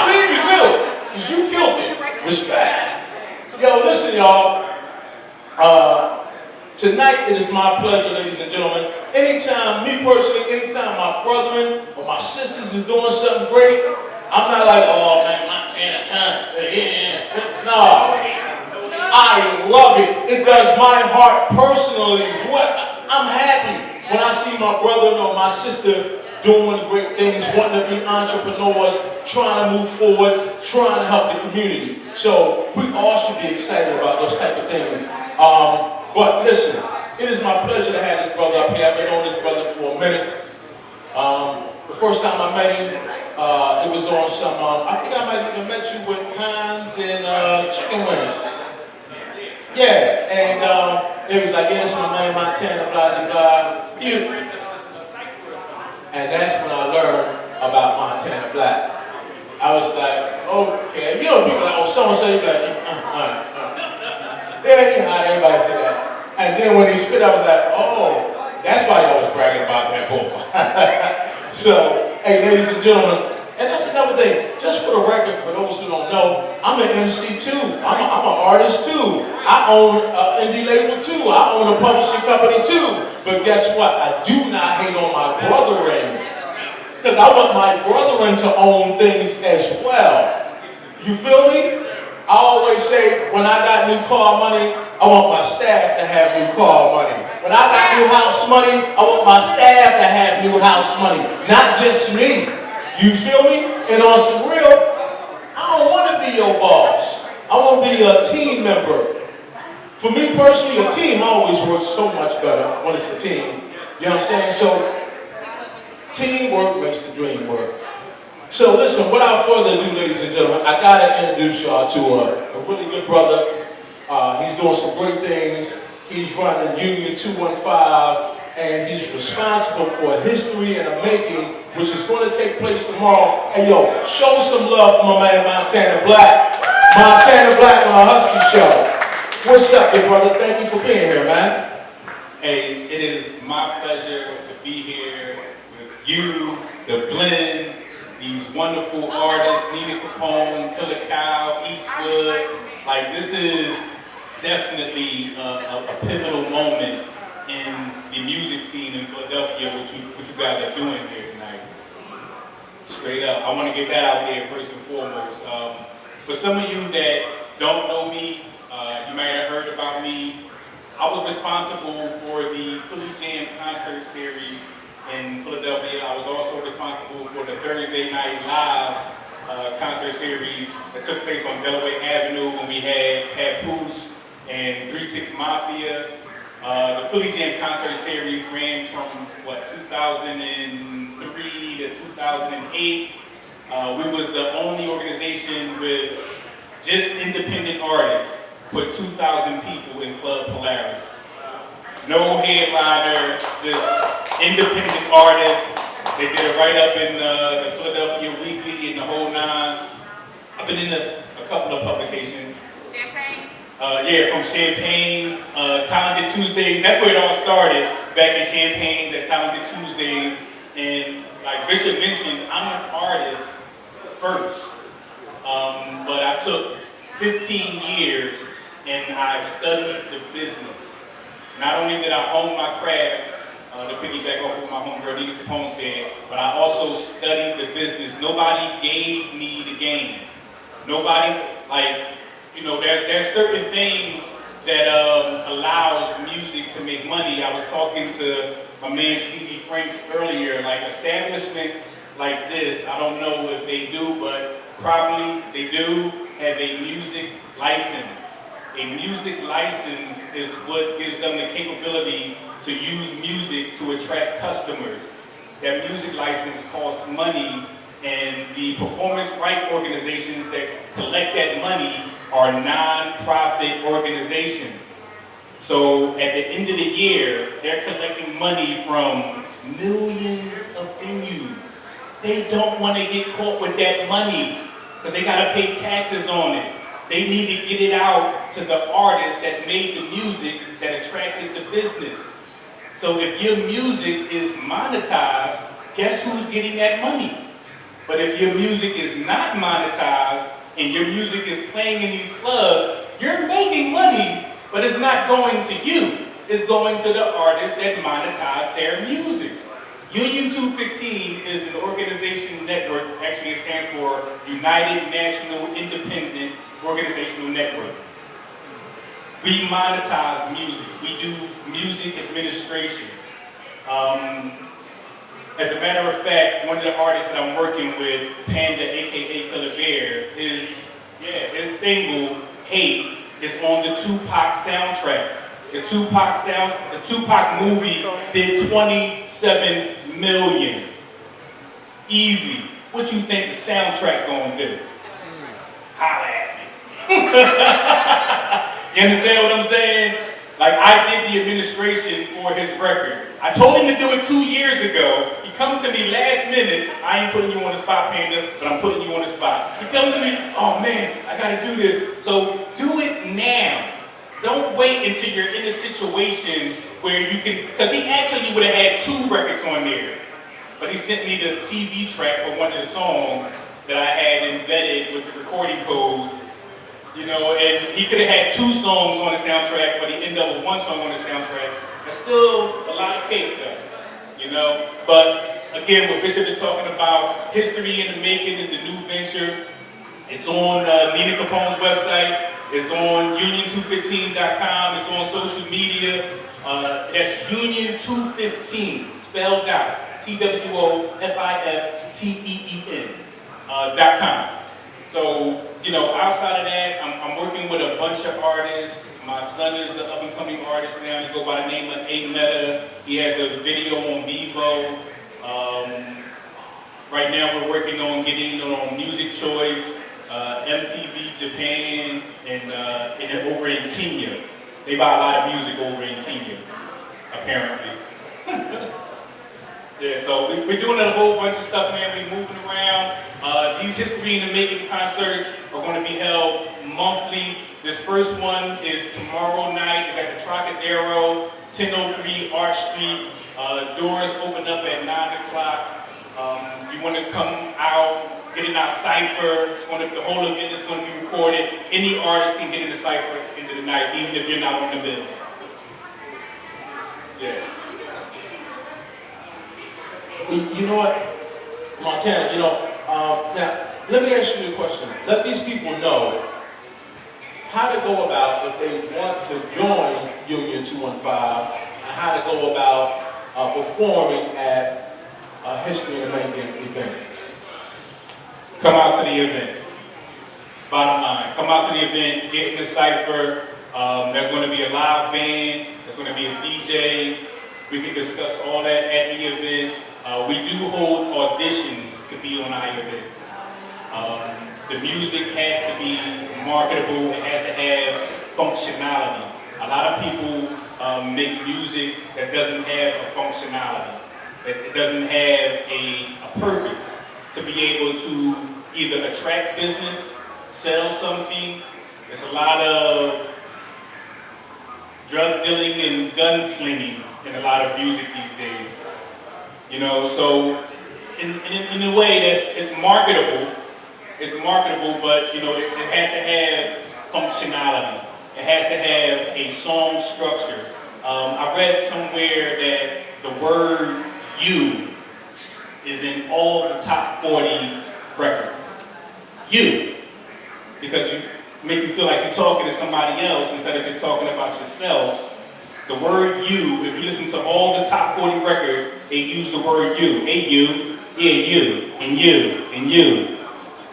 believe you too. Because you killed it. Respect. Yo, listen, y'all. Tonight it is my pleasure, ladies and gentlemen. Anytime, me personally, anytime my brethren or my sisters is doing something great, I'm not like, oh man, my channel, no. I love it. It does my heart personally. I'm happy when I see my brother or my sister doing great things, wanting to be entrepreneurs, trying to move forward, trying to help the community. So we all should be excited about those type of things. But listen, it is my pleasure to have this brother up here. I've been knowing this brother for a minute. The first time I met him, it was on some, I think I might even met you with Heinz and Chicken Wing. Yeah, and it was like, yeah, this is my man, Montana, blah, blah, blah. And that's when I learned about Montana Black. I was like, okay. You know, people are like, oh, someone say, you're like, yeah, everybody say that. And then when he spit, I was like, oh, that's why I was bragging about that book. So, hey, ladies and gentlemen, and that's another thing, just for the record, for those who don't know, I'm an MC too. I'm an artist too. I own an indie label too. I own a publishing company too. But guess what? I do not hate on my brethren. Because I want my brethren to own things as well. You feel me? I always say, when I got new car money, I want my staff to have new car money. When I got new house money, I want my staff to have new house money. Not just me. You feel me? And on some real, I don't want to be your boss. I want to be a team member. For me personally, a team always works so much better when it's a team. You know what I'm saying? So, teamwork makes the dream work. So listen, without further ado, ladies and gentlemen, I got to introduce y'all to a really good brother. He's doing some great things. He's running Union 215. And he's responsible for a history and a making, which is going to take place tomorrow. Hey, yo, show some love for my man Montana Black. Montana Black on a Husky show. What's up, big brother? Thank you for being here, man. Hey, it is my pleasure to be here with you, the blend, these wonderful artists, Nina Capone, Killer Cow, Eastwood. Like, this is definitely a pivotal moment in the music scene in Philadelphia, what you guys are doing here tonight. Straight up, I want to get that out there first and foremost. For some of you that don't know me, you might have heard about me. I was responsible for the Philly Jam concert series in Philadelphia. I was also responsible for the Thursday Night Live concert series that took place on Delaware Avenue when we had Papoose and 3-6 Mafia. The Philly Jam concert series ran from, 2003 to 2008. We was the only organization with just independent artists, put 2,000 people in Club Polaris. No headliner, just independent artists. They did it right up in the Philadelphia Weekly and the whole nine. I've been in a couple of publications. Yeah, from Champagne's, Talented Tuesdays. That's where it all started, back in Champagne's at Talented Tuesdays. And like Bishop mentioned, I'm an artist first. But I took 15 years and I studied the business. Not only did I hone my craft, to piggyback off what my homegirl Nina Capone said, but I also studied the business. Nobody gave me the game. Nobody, you know, there's certain things that allows music to make money. I was talking to my man Stevie Franks earlier, like establishments like this, I don't know if they do, but probably they do have a music license. A music license is what gives them the capability to use music to attract customers. That music license costs money, and the performance right organizations that collect that money are non-profit organizations. So at the end of the year, they're collecting money from millions of venues. They don't want to get caught with that money because they got to pay taxes on it. They need to get it out to the artists that made the music that attracted the business. So if your music is monetized, guess who's getting that money? But if your music is not monetized and your music is playing in these clubs, you're making money, but it's not going to you. It's going to the artists that monetize their music. Union 215 is an organization network. Actually, it stands for United National Independent Organizational Network. We monetize music. We do music administration. As a matter of fact, one of the artists that I'm working with, Panda, aka Killer Bear, his single "Hate" is on the Tupac soundtrack. The Tupac movie did 27 million. Easy. What you think the soundtrack gonna do? Holla at me. You understand what I'm saying? Like, I did the administration for his record. I told him to do it 2 years ago. He comes to me last minute. I ain't putting you on the spot, Panda, but I'm putting you on the spot. He comes to me, oh man, I gotta do this. So do it now. Don't wait until you're in a situation where you can, because he actually would have had 2 records on there. But he sent me the TV track for one of the songs that I had embedded with the recording codes. You know, and he could have had 2 songs on the soundtrack, but he ended up with 1 song on the soundtrack. That's still a lot of cake though, you know? But again, what Bishop is talking about, History in the Making is the new venture. It's on Nina Capone's website. It's on union215.com. It's on social media. That's Union215, spelled out. TWOFIFTEEN.com. So, you know, outside of that, I'm working with a bunch of artists. My son is an up-and-coming artist now. He goes by the name of A Meta. He has a video on Vivo. Right now, we're working on getting on Music Choice, MTV Japan, and over in Kenya. They buy a lot of music over in Kenya, apparently. Yeah, so we're doing a whole bunch of stuff, man. We're moving around. These History in the Making concerts are going to be held monthly. This first one is tomorrow night. It's at the Trocadero, 1003 Arch Street. Doors open up at 9 o'clock. You want to come out, get in our cipher. The whole event is going to be recorded. Any artist can get in the cipher into the night, even if you're not on the bill. Yeah. You know what, Montana, now, let me ask you a question. Let these people know how to go about, if they want to join Union 215, and how to go about performing at a History in the Making event. Come out to the event. Bottom line, come out to the event, get in the cipher. There's going to be a live band. There's going to be a DJ. We can discuss all that at the event. We do hold auditions to be on our events. The music has to be marketable. It has to have functionality. A lot of people make music that doesn't have a functionality. It doesn't have a purpose to be able to either attract business, sell something. There's a lot of drug dealing and gun slinging in a lot of music these days. You know, so in a way it's marketable. It's marketable, but you know, it has to have functionality. It has to have a song structure. I read somewhere that the word "you" is in all the top 40 records. You, because you make you feel like you're talking to somebody else instead of just talking about yourself. The word "you," if you listen to all the top 40 records, they use the word "you." Hey, you, yeah, you, and you, and you.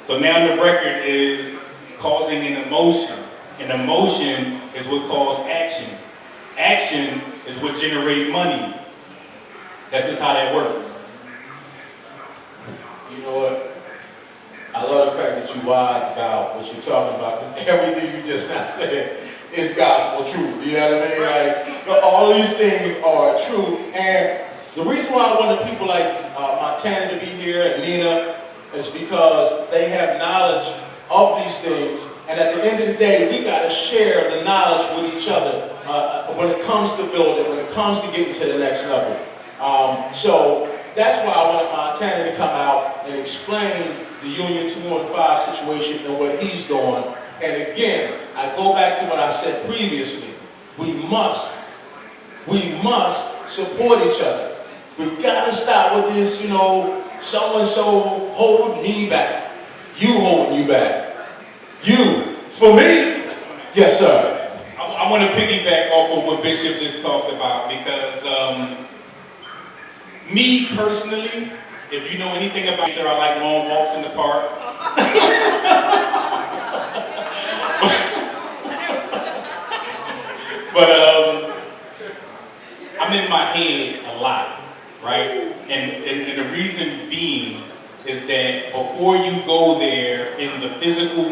So now the record is causing an emotion. And emotion is what causes action. Action is what generates money. That's just how that works. You know what? I love the fact that you're wise about what you're talking about. Everything you just now said is gospel truth. You know what I mean? Like, all these things are true. And the reason why I wanted people like Montana to be here and Nina is because they have knowledge of these things And at the end of the day, we got to share the knowledge with each other when it comes to building, when it comes to getting to the next level. So that's why I wanted Montana to come out and explain the Union 215 situation and what he's doing. And again, I go back to what I said previously. We must support each other. We've got to stop with this, you know, so-and-so holding me back. You holding you back. You. For me? Yes, sir. I want to piggyback off of what Bishop just talked about because me personally, if you know anything about me, I like long walks in the park. But I'm in my head a lot, right? And the reason being is that before you go there in the physical,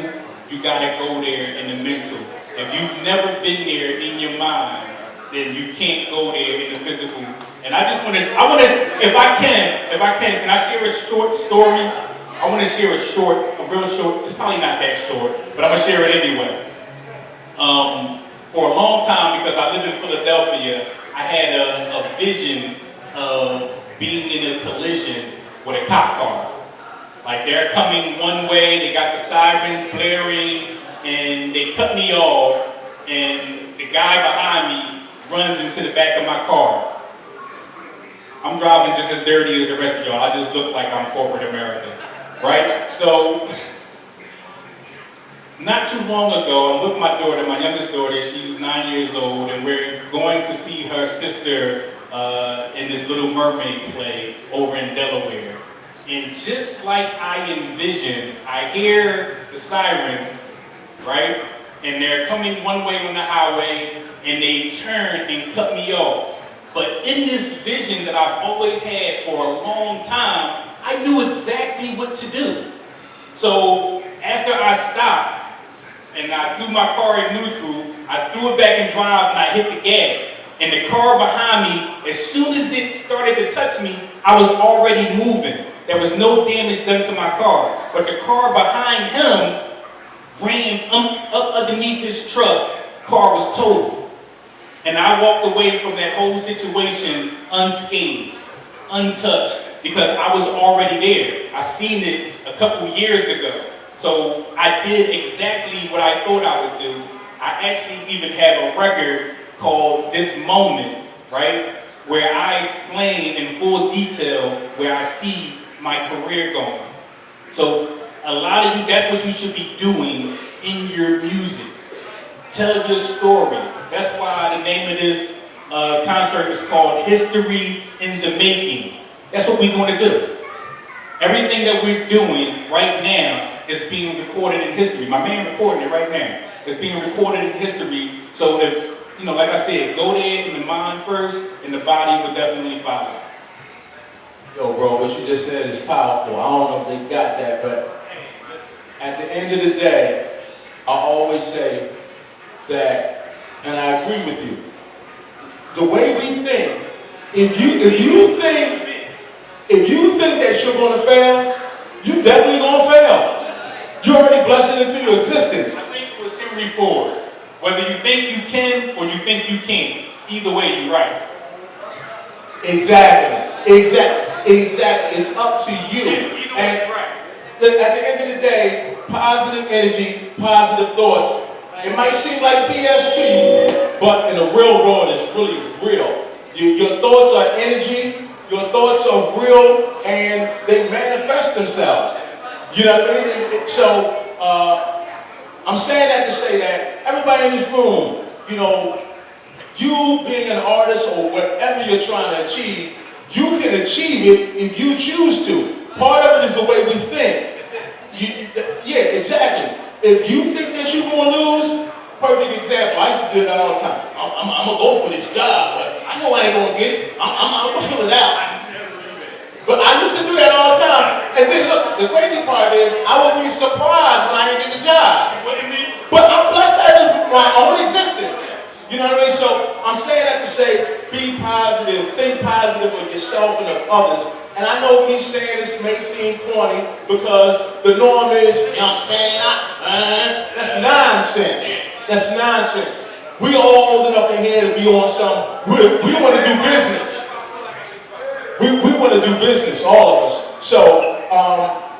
you gotta go there in the mental. If you've never been there in your mind, then you can't go there in the physical. And I if I can I share a short story? I want to share a real short, it's probably not that short, but I'm gonna share it anyway. For a long time, because I live in Philadelphia, I had a vision of being in a collision with a cop car. Like they're coming one way, they got the sirens blaring, and they cut me off, and the guy behind me runs into the back of my car. I'm driving just as dirty as the rest of y'all. I just look like I'm corporate America, right? So, not too long ago, I'm with my daughter, my youngest daughter, she's 9 years old, and we're going to see her sister in this Little Mermaid play over in Delaware. And just like I envisioned, I hear the sirens, right? And they're coming one way on the highway, and they turn and cut me off. But in this vision that I've always had for a long time, I knew exactly what to do. So after I stopped, and I threw my car in neutral, I threw it back in drive and I hit the gas. And the car behind me, as soon as it started to touch me, I was already moving. There was no damage done to my car. But the car behind him ran up underneath his truck. Car was totaled. And I walked away from that whole situation unscathed, untouched, because I was already there. I seen it a couple years ago. So I did exactly what I thought I would do. I actually even have a record called This Moment, right? Where I explain in full detail where I see my career going. So a lot of you, that's what you should be doing in your music. Tell your story. That's why the name of this concert is called History in the Making. That's what we're going to do. Everything that we're doing right now is being recorded in history. My man recording it right now. It's being recorded in history. So if, you know, like I said, go there in the mind first, and the body will definitely follow. Yo, bro, what you just said is powerful. I don't know if they got that, but at the end of the day, I always say that, and I agree with you. The way we think, if you think that you're going to fail, you definitely going to fail. You're already blessed into your existence. I think it was Henry Ford. Whether you think you can or you think you can't, either way, you're right. Exactly. It's up to you. Either way, you're right. At the end of the day, positive energy, positive thoughts. It might seem like BS to you, but in the real world, it's really real. Your thoughts are energy. Your thoughts are real, and they manifest themselves. You know what I mean? So, I'm saying that to say that everybody in this room, you know, you being an artist or whatever you're trying to achieve, you can achieve it if you choose to. Part of it is the way we think. Yeah, exactly. If you think that you're going to lose, perfect example. I used to do that all the time. I'm going to go for this job, but I know I ain't going to get it. I'm going to fill it out. But I used to do that all the time. And then look, the crazy part is, I would be surprised when I didn't get the job. What do you mean? But I'm blessed out of my own existence. You know what I mean? So I'm saying that to say, be positive, think positive of yourself and of others. And I know me saying this may seem corny because the norm is, you know what I'm saying? That's nonsense. That's nonsense. We all old enough in here to be on some, we want to do business. We want to do business, all of us. So,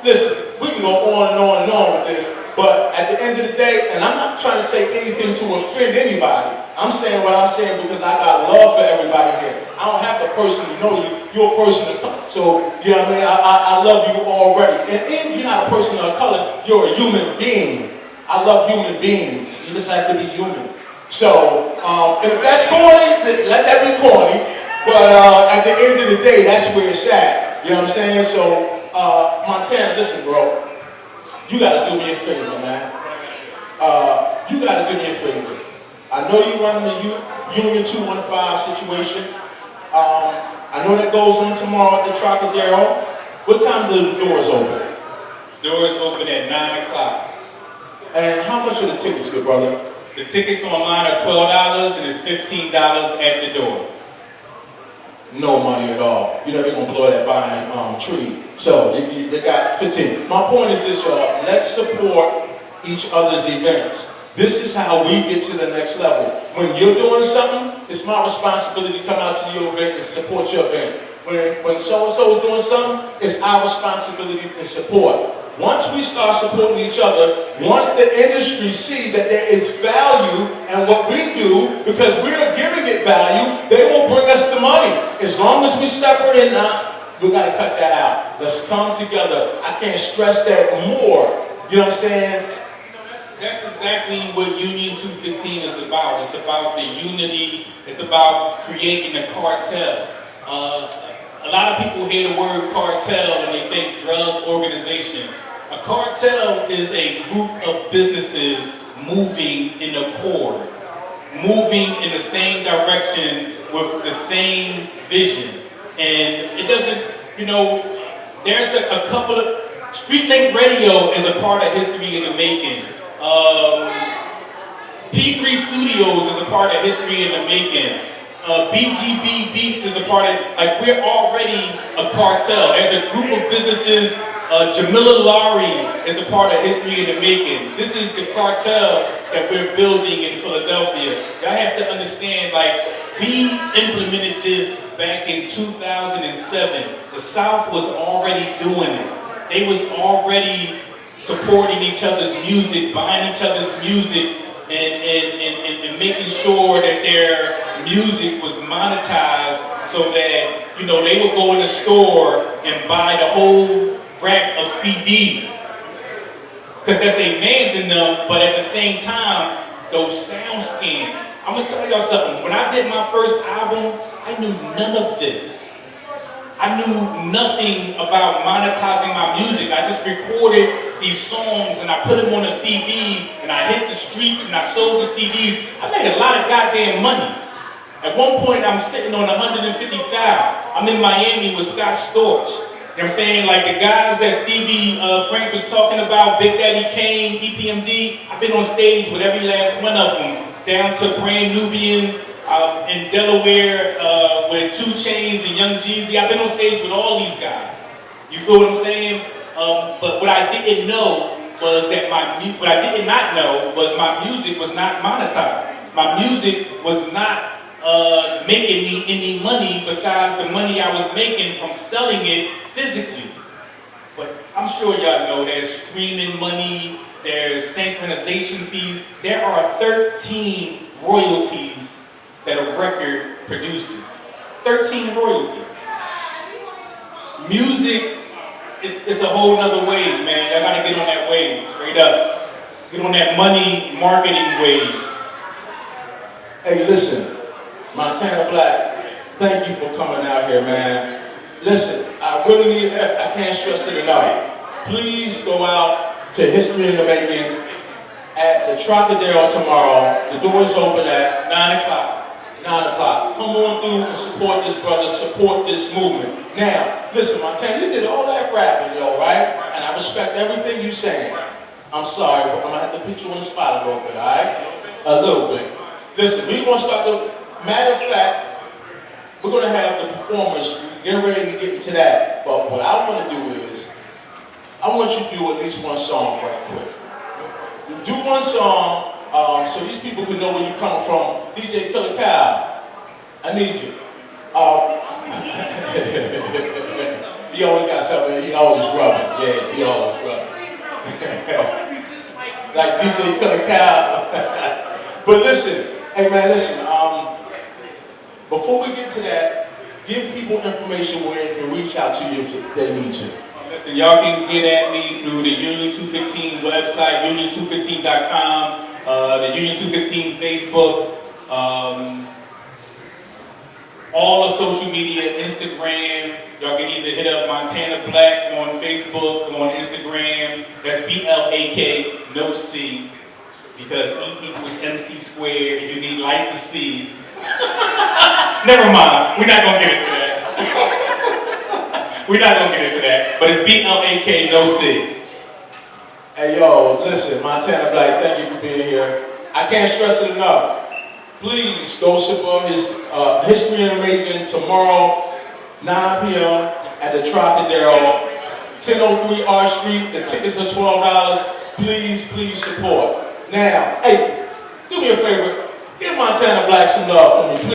listen, we can go on and on and on with this, but at the end of the day, and I'm not trying to say anything to offend anybody. I'm saying what I'm saying because I got love for everybody here. I don't have to personally know you. You're a person of color. So, you know what I mean? I love you already. And if you're not a person of color, you're a human being. I love human beings. You just have to be human. So, if that's corny, let that be corny. But at the end of the day, that's where it's at. You know what I'm saying? So, Montana, listen, bro. You gotta do me a favor, man. You gotta do me a favor. I know you running the Union 215 situation. I know that goes on tomorrow at the Trocadero. What time do the doors open? Doors open at 9 o'clock. And how much are the tickets, good brother? The tickets online are $12 and it's $15 at the door. No money at all. You know they're gonna blow that buying tree. So they got 15. My point is this, y'all. Let's support each other's events. This is how we get to the next level. When you're doing something, it's my responsibility to come out to your event and support your event. When so-and-so is doing something, it's our responsibility to support. Once we start supporting each other, once the industry see that there is value in what we do, because we're giving it value, they will bring us the money. As long as we separate it out, we gotta cut that out. Let's come together. I can't stress that more. You know what I'm saying? That's exactly what Union 215 is about. It's about the unity. It's about creating a cartel. A lot of people hear the word cartel and they think drug organization. A cartel is a group of businesses moving in accord, moving in the same direction with the same vision. And it doesn't, there's a couple of, Street Link Radio is a part of history in the making. P3 Studios is a part of history in the making. BGB Beats is a part of, we're already a cartel. There's a group of businesses, Jamila Lowry is a part of history in the making. This is the cartel that we're building in Philadelphia. Y'all have to understand, we implemented this back in 2007. The South was already doing it. They was already supporting each other's music, buying each other's music, and making sure that their music was monetized so that, they would go in the store and buy the whole rack of CDs. Because that's their names in them, but at the same time, those sound scans. I'm gonna tell y'all something. When I did my first album, I knew none of this. I knew nothing about monetizing my music. I just recorded these songs and I put them on a CD and I hit the streets and I sold the CDs. I made a lot of goddamn money. At one point I'm sitting on 150,000. I'm in Miami with Scott Storch. You know what I'm saying? Like the guys that Stevie Franks was talking about, Big Daddy Kane, EPMD, I've been on stage with every last one of them, down to Brand Nubians, in Delaware with 2 Chainz and Young Jeezy. I've been on stage with all these guys. You feel what I'm saying? But what I didn't know was that what I did not know was my music was not monetized. My music was not making me any money besides the money I was making from selling it physically. But I'm sure y'all know there's streaming money, there's synchronization fees. There are 13 royalties that a record produces. 13 royalties. Music is a whole nother wave, man. Y'all gotta get on that wave, straight up. Get on that money marketing wave. Hey, listen, Montana Black, thank you for coming out here, man. Listen, I really need, I can't stress it enough. Please go out to History in the Making at the Trocadero tomorrow. The doors open at 9 o'clock. 9 o'clock. Come on through and support this brother, support this movement. Now, listen, Montana, you did all that rapping, yo, right? And I respect everything you're saying. I'm sorry, but I'm gonna have to put you on the spot a little bit, all right? A little bit. Listen, we're gonna start the, matter of fact, we're gonna have the performers getting ready to get into that. But what I want to do is, I want you to do at least one song right quick. Do one song so these people can know where you're coming from. DJ Killer Cow, I need you. He always got something, he always rubbing. Yeah, he always rubbing. Like DJ Killer Cow. But listen, hey man, listen, before we get to that, give people information where they can reach out to you if they need to. Listen, y'all can get at me through the Union 215 website, union215.com, the Union 215 Facebook, all of social media, Instagram. Y'all can either hit up Montana Black on Facebook, on Instagram. That's BLAK, no C, because E equals MC squared, and you need light to see. Never mind, we're not gonna get into that. We're not gonna get into that, but it's BLAK, no C. Hey yo, listen, Montana Black, thank you for being here. I can't stress it enough. Please go support his History in the Making tomorrow, 9 p.m. at the Trocadero, 1003 R Street. The tickets are $12. Please, please support. Now, hey, do me a favor, give Montana Black some love for me, please.